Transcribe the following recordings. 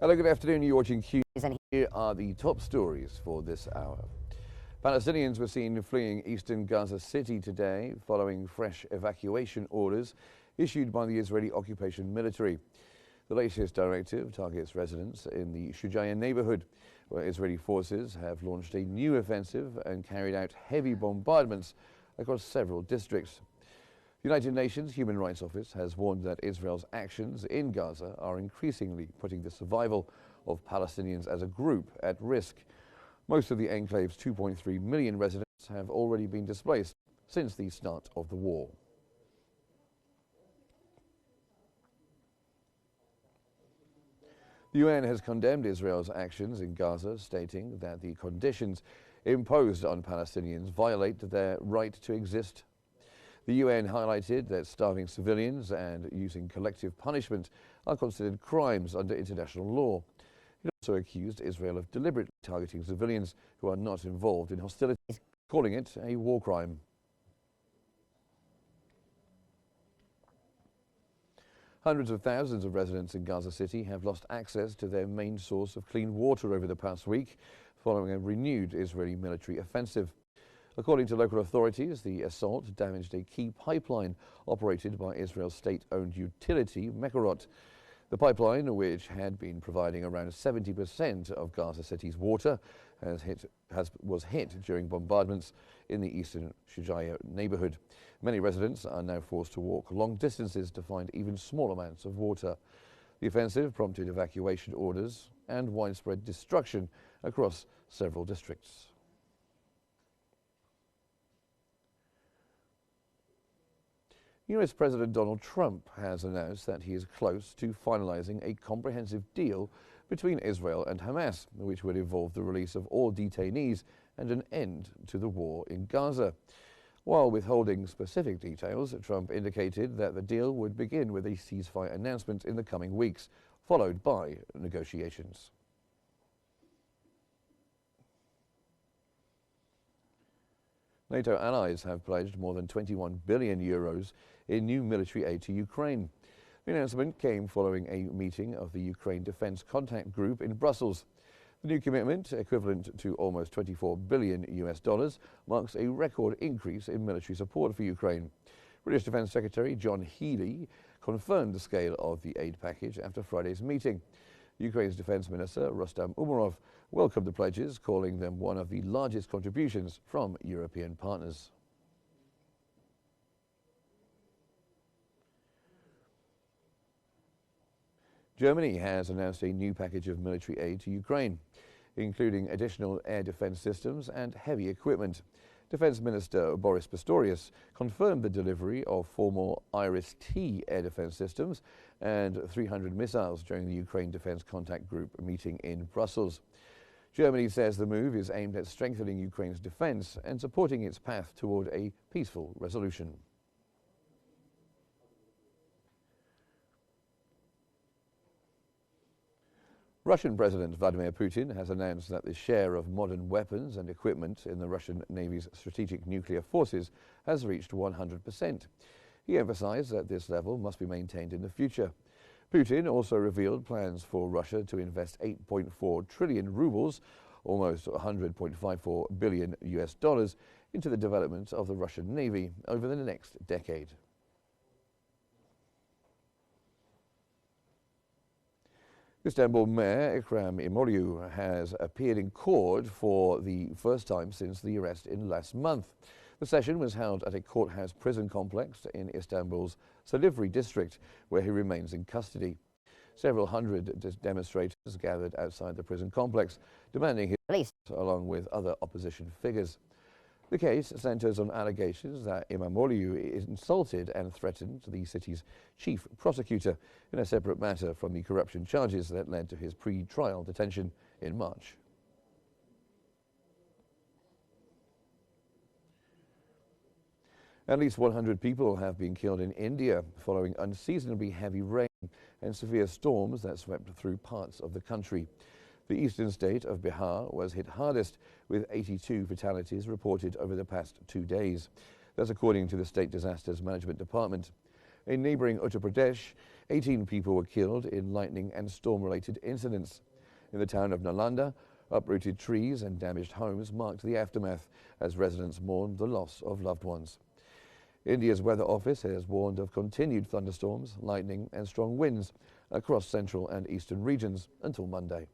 Hello, good afternoon. You're watching Qnews, and here are the top stories for this hour. Palestinians were seen fleeing eastern Gaza City today following fresh evacuation orders issued by the Israeli occupation military. The latest directive targets residents in the Shujaya neighborhood, where Israeli forces have launched a new offensive and carried out heavy bombardments across several districts. The United Nations Human Rights Office has warned that Israel's actions in Gaza are increasingly putting the survival of Palestinians as a group at risk. Most of the enclave's 2.3 million residents have already been displaced since the start of the war. The UN has condemned Israel's actions in Gaza, stating that the conditions imposed on Palestinians violate their right to exist. The UN highlighted that starving civilians and using collective punishment are considered crimes under international law. It also accused Israel of deliberately targeting civilians who are not involved in hostilities, calling it a war crime. Hundreds of thousands of residents in Gaza City have lost access to their main source of clean water over the past week, following a renewed Israeli military offensive. According to local authorities, the assault damaged a key pipeline operated by Israel's state-owned utility, Mekorot. The pipeline, which had been providing around 70% of Gaza City's water, was hit during bombardments in the eastern Shujaya neighborhood. Many residents are now forced to walk long distances to find even small amounts of water. The offensive prompted evacuation orders and widespread destruction across several districts. US President Donald Trump has announced that he is close to finalizing a comprehensive deal between Israel and Hamas, which would involve the release of all detainees and an end to the war in Gaza. While withholding specific details, Trump indicated that the deal would begin with a ceasefire announcement in the coming weeks, followed by negotiations. NATO allies have pledged more than 21 billion euros in new military aid to Ukraine. The announcement came following a meeting of the Ukraine Defense Contact Group in Brussels. The new commitment, equivalent to almost $24 billion, marks a record increase in military support for Ukraine. British Defense Secretary John Healey confirmed the scale of the aid package after Friday's meeting. Ukraine's Defense Minister Rustam Umerov welcomed the pledges, calling them one of the largest contributions from European partners. Germany has announced a new package of military aid to Ukraine, including additional air defense systems and heavy equipment. Defense Minister Boris Pistorius confirmed the delivery of 4 more Iris-T air defense systems and 300 missiles during the Ukraine Defense Contact Group meeting in Brussels. Germany says the move is aimed at strengthening Ukraine's defense and supporting its path toward a peaceful resolution. Russian President Vladimir Putin has announced that the share of modern weapons and equipment in the Russian Navy's strategic nuclear forces has reached 100%. He emphasized that this level must be maintained in the future. Putin also revealed plans for Russia to invest 8.4 trillion rubles, almost $100.54 billion, into the development of the Russian Navy over the next decade. Istanbul Mayor Ekrem İmamoğlu has appeared in court for the first time since the arrest in last month. The session was held at a courthouse prison complex in Istanbul's Silivri district, where he remains in custody. Several hundred demonstrators gathered outside the prison complex, demanding his release, along with other opposition figures. The case centers on allegations that İmamoğlu insulted and threatened the city's chief prosecutor in a separate matter from the corruption charges that led to his pre-trial detention in March. At least 100 people have been killed in India following unseasonably heavy rain and severe storms that swept through parts of the country. The eastern state of Bihar was hit hardest, with 82 fatalities reported over the past 2 days. That's according to the State Disasters Management Department. In neighbouring Uttar Pradesh, 18 people were killed in lightning and storm-related incidents. In the town of Nalanda, uprooted trees and damaged homes marked the aftermath as residents mourned the loss of loved ones. India's Weather Office has warned of continued thunderstorms, lightning and strong winds across central and eastern regions until Monday.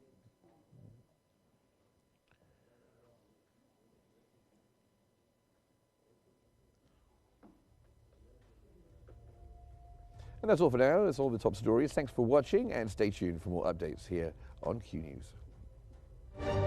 And that's all for now. That's all the top stories. Thanks for watching and stay tuned for more updates here on Q News.